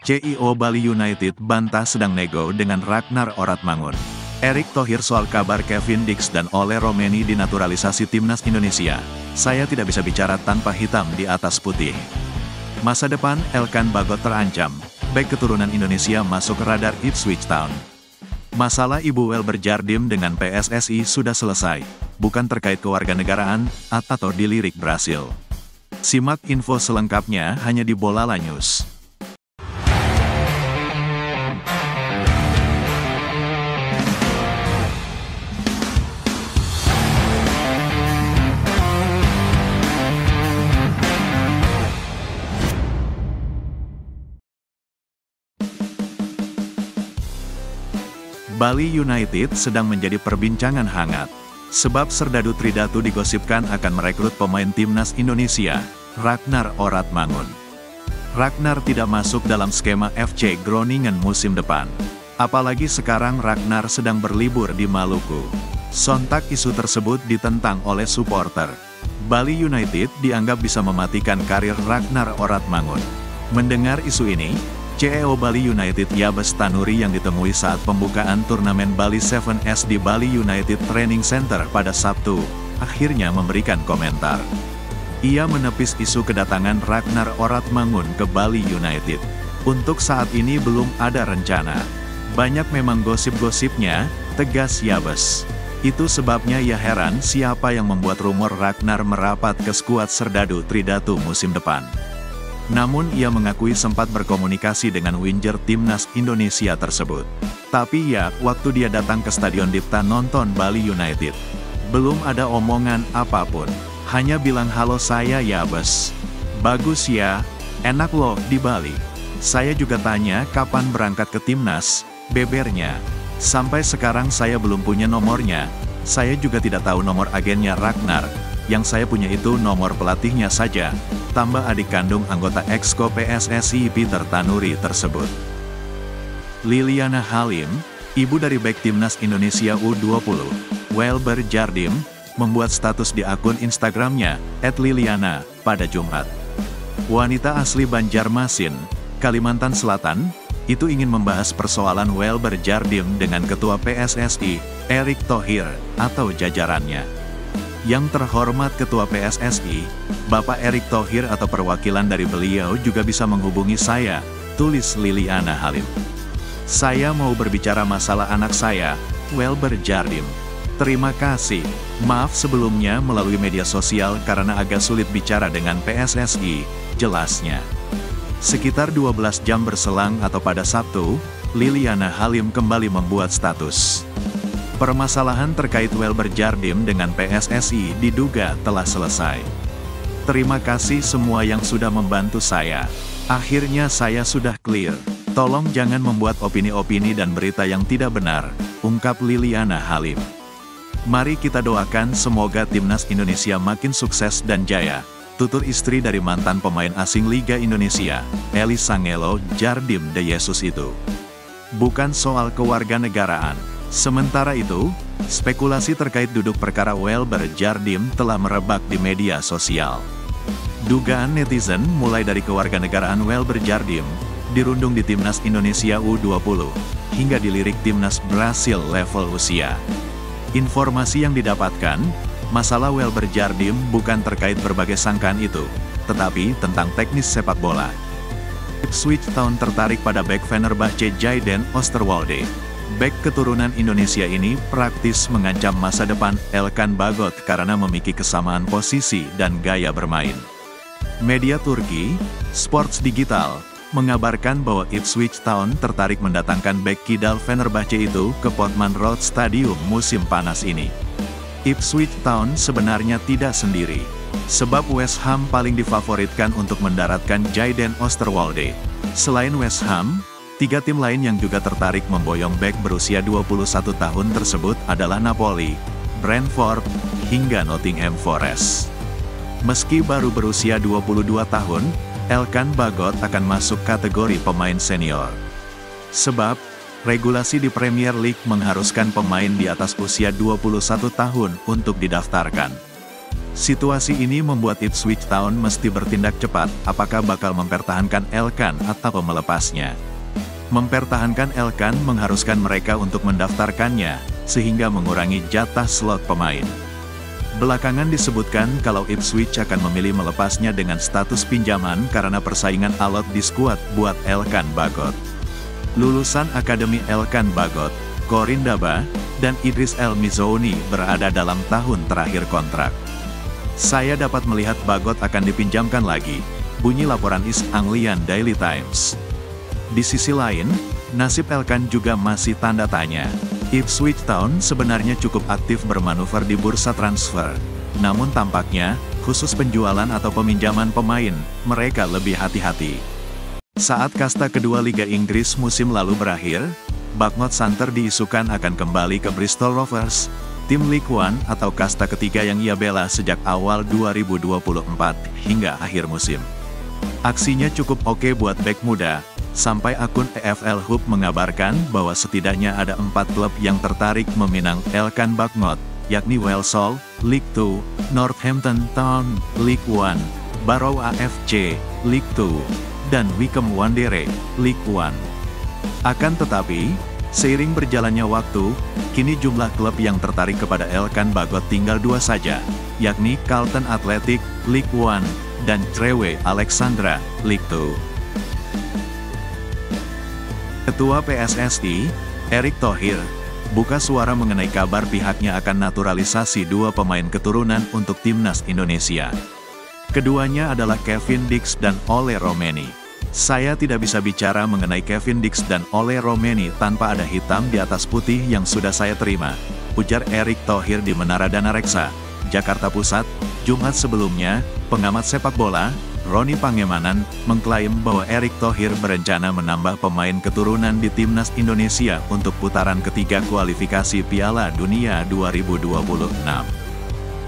CEO Bali United bantah sedang nego dengan Ragnar Oratmangun. Erick Thohir soal kabar Kevin Dix dan Ole Romeni dinaturalisasi timnas Indonesia. Saya tidak bisa bicara tanpa hitam di atas putih. Masa depan Elkan Bagot terancam. Bek keturunan Indonesia masuk radar Ipswich Town. Masalah Ibu Welber Jardim dengan PSSI sudah selesai, bukan terkait kewarganegaraan atau dilirik Brasil. Simak info selengkapnya hanya di Bolala News. Bali United sedang menjadi perbincangan hangat, sebab Serdadu Tridatu digosipkan akan merekrut pemain timnas Indonesia, Ragnar Oratmangun. Ragnar tidak masuk dalam skema FC Groningen musim depan. Apalagi sekarang Ragnar sedang berlibur di Maluku. Sontak isu tersebut ditentang oleh supporter. Bali United dianggap bisa mematikan karir Ragnar Oratmangun. Mendengar isu ini, CEO Bali United Yabes Tanuri yang ditemui saat pembukaan turnamen Bali 7S di Bali United Training Center pada Sabtu, akhirnya memberikan komentar. Ia menepis isu kedatangan Ragnar Oratmangun ke Bali United. Untuk saat ini belum ada rencana. Banyak memang gosip-gosipnya, tegas Yabes. Itu sebabnya ia heran siapa yang membuat rumor Ragnar merapat ke skuad Serdadu Tridatu musim depan. Namun ia mengakui sempat berkomunikasi dengan winger timnas Indonesia tersebut. Tapi ya, waktu dia datang ke Stadion Dipta nonton Bali United, belum ada omongan apapun. Hanya bilang halo saya Yabes. Bagus ya, enak loh di Bali. Saya juga tanya kapan berangkat ke timnas, bebernya. Sampai sekarang saya belum punya nomornya. Saya juga tidak tahu nomor agennya Ragnar. Yang saya punya itu nomor pelatihnya saja, tambah adik kandung anggota Exco PSSI Peter Tanuri tersebut. Liliana Halim, ibu dari bek timnas Indonesia U20, Welber Jardim, membuat status di akun Instagramnya, @Liliana, pada Jumat. Wanita asli Banjarmasin, Kalimantan Selatan, itu ingin membahas persoalan Welber Jardim dengan Ketua PSSI, Erick Thohir, atau jajarannya. Yang terhormat Ketua PSSI, Bapak Erick Thohir atau perwakilan dari beliau juga bisa menghubungi saya, tulis Liliana Halim. Saya mau berbicara masalah anak saya, Welber Jardim. Terima kasih. Maaf sebelumnya melalui media sosial karena agak sulit bicara dengan PSSI, jelasnya. Sekitar 12 jam berselang atau pada Sabtu, Liliana Halim kembali membuat status. Permasalahan terkait Welber Jardim dengan PSSI diduga telah selesai. Terima kasih semua yang sudah membantu saya. Akhirnya saya sudah clear. Tolong jangan membuat opini-opini dan berita yang tidak benar, ungkap Liliana Halim. Mari kita doakan semoga timnas Indonesia makin sukses dan jaya, tutur istri dari mantan pemain asing Liga Indonesia, Elisangelo Jardim de Jesus itu. Bukan soal kewarganegaraan. Sementara itu, spekulasi terkait duduk perkara Welber Jardim telah merebak di media sosial. Dugaan netizen mulai dari kewarganegaraan Welber Jardim, dirundung di timnas Indonesia U20, hingga dilirik timnas Brasil level usia. Informasi yang didapatkan, masalah Welber Jardim bukan terkait berbagai sangkaan itu, tetapi tentang teknis sepak bola. Ipswich Town tertarik pada bek Fenerbahce Jayden Osterwolde. Bek keturunan Indonesia ini praktis mengancam masa depan Elkan Bagot karena memiliki kesamaan posisi dan gaya bermain. Media Turki, Sports Digital, mengabarkan bahwa Ipswich Town tertarik mendatangkan bek kidal Fenerbahce itu ke Portman Road Stadium musim panas ini. Ipswich Town sebenarnya tidak sendiri, sebab West Ham paling difavoritkan untuk mendaratkan Jayden Osterwolde. Selain West Ham, 3 tim lain yang juga tertarik memboyong bek berusia 21 tahun tersebut adalah Napoli, Brentford, hingga Nottingham Forest. Meski baru berusia 22 tahun, Elkan Bagot akan masuk kategori pemain senior. Sebab, regulasi di Premier League mengharuskan pemain di atas usia 21 tahun untuk didaftarkan. Situasi ini membuat Ipswich Town mesti bertindak cepat, apakah bakal mempertahankan Elkan atau melepasnya. Mempertahankan Elkan mengharuskan mereka untuk mendaftarkannya, sehingga mengurangi jatah slot pemain. Belakangan disebutkan kalau Ipswich akan memilih melepasnya dengan status pinjaman karena persaingan alot di skuad buat Elkan Bagot. Lulusan Akademi Elkan Bagot, Corin Daba, dan Idris El Mizouni berada dalam tahun terakhir kontrak. Saya dapat melihat Bagot akan dipinjamkan lagi, bunyi laporan East Anglian Daily Times. Di sisi lain, nasib Elkan juga masih tanda tanya. Ipswich Town sebenarnya cukup aktif bermanuver di bursa transfer. Namun tampaknya, khusus penjualan atau peminjaman pemain, mereka lebih hati-hati. Saat kasta kedua Liga Inggris musim lalu berakhir, Bagot Santer diisukan akan kembali ke Bristol Rovers, tim League One atau kasta ketiga yang ia bela sejak awal 2024 hingga akhir musim. Aksinya cukup oke buat bek muda, sampai akun EFL Hub mengabarkan bahwa setidaknya ada 4 klub yang tertarik meminang Elkan Bagot, yakni Walsall, League 2, Northampton Town, League One, Barrow AFC, League 2, dan Wycombe Wanderers, League One. Akan tetapi, seiring berjalannya waktu, kini jumlah klub yang tertarik kepada Elkan Bagot tinggal 2 saja, yakni Carlton Athletic, League One, dan Crewe Alexandra, League 2. Ketua PSSI, Erick Thohir, buka suara mengenai kabar pihaknya akan naturalisasi 2 pemain keturunan untuk timnas Indonesia. Keduanya adalah Kevin Dix dan Ole Romeni. Saya tidak bisa bicara mengenai Kevin Dix dan Ole Romeni tanpa ada hitam di atas putih yang sudah saya terima, ujar Erick Thohir di Menara Dana Reksa, Jakarta Pusat, Jumat sebelumnya. Pengamat sepak bola, Roni Pangemanan, mengklaim bahwa Erick Thohir berencana menambah pemain keturunan di timnas Indonesia untuk putaran ketiga kualifikasi Piala Dunia 2026.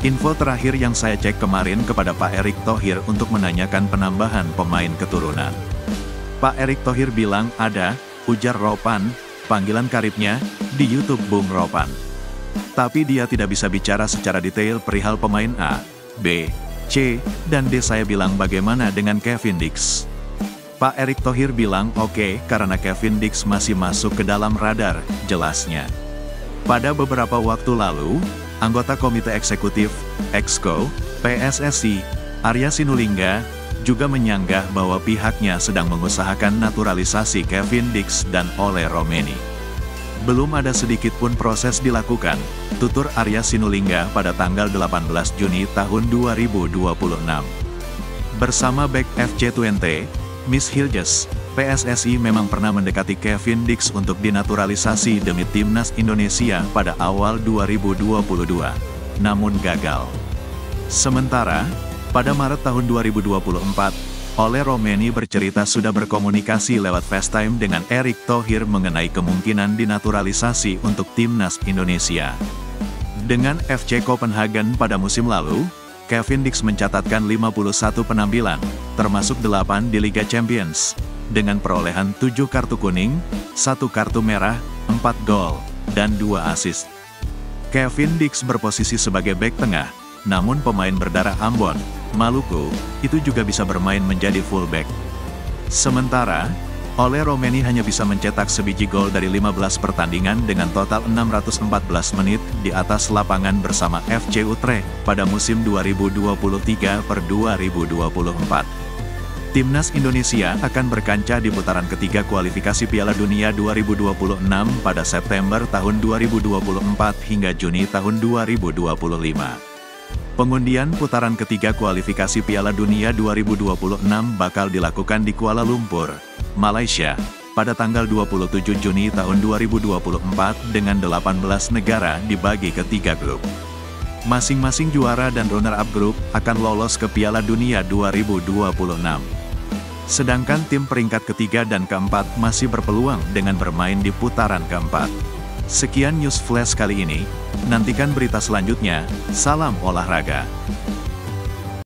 Info terakhir yang saya cek kemarin kepada Pak Erick Thohir untuk menanyakan penambahan pemain keturunan. Pak Erick Thohir bilang ada, ujar Ropan, panggilan karibnya, di YouTube Bung Ropan. Tapi dia tidak bisa bicara secara detail perihal pemain A, B, C, dan D. Saya bilang bagaimana dengan Kevin Dix. Pak Erick Thohir bilang oke, karena Kevin Dix masih masuk ke dalam radar, jelasnya. Pada beberapa waktu lalu, anggota Komite Eksekutif, Exco, PSSI, Arya Sinulinga, juga menyanggah bahwa pihaknya sedang mengusahakan naturalisasi Kevin Dix dan Ole Romeni. Belum ada sedikit pun proses dilakukan, tutur Arya Sinulinga pada tanggal 18 Juni tahun 2026. Bersama bek FC20, Miss Hilges, PSSI memang pernah mendekati Kevin Dix untuk dinaturalisasi demi timnas Indonesia pada awal 2022, namun gagal. Sementara, pada Maret tahun 2024, Ole Romeni bercerita sudah berkomunikasi lewat FaceTime dengan Erick Thohir mengenai kemungkinan dinaturalisasi untuk timnas Indonesia. Dengan FC Copenhagen pada musim lalu, Kevin Dix mencatatkan 51 penampilan, termasuk 8 di Liga Champions, dengan perolehan 7 kartu kuning, 1 kartu merah, 4 gol, dan 2 assist. Kevin Dix berposisi sebagai bek tengah, namun pemain berdarah Ambon, Maluku, itu juga bisa bermain menjadi fullback. Sementara, Ole Romeni hanya bisa mencetak sebiji gol dari 15 pertandingan dengan total 614 menit di atas lapangan bersama FC Utrecht pada musim 2023/2024. Timnas Indonesia akan berkancah di putaran ketiga kualifikasi Piala Dunia 2026 pada September tahun 2024 hingga Juni tahun 2025. Pengundian putaran ketiga kualifikasi Piala Dunia 2026 bakal dilakukan di Kuala Lumpur, Malaysia, pada tanggal 27 Juni tahun 2024 dengan 18 negara dibagi ke 3 grup. Masing-masing juara dan runner-up grup akan lolos ke Piala Dunia 2026. Sedangkan tim peringkat ketiga dan keempat masih berpeluang dengan bermain di putaran keempat. Sekian news flash kali ini, nantikan berita selanjutnya, salam olahraga.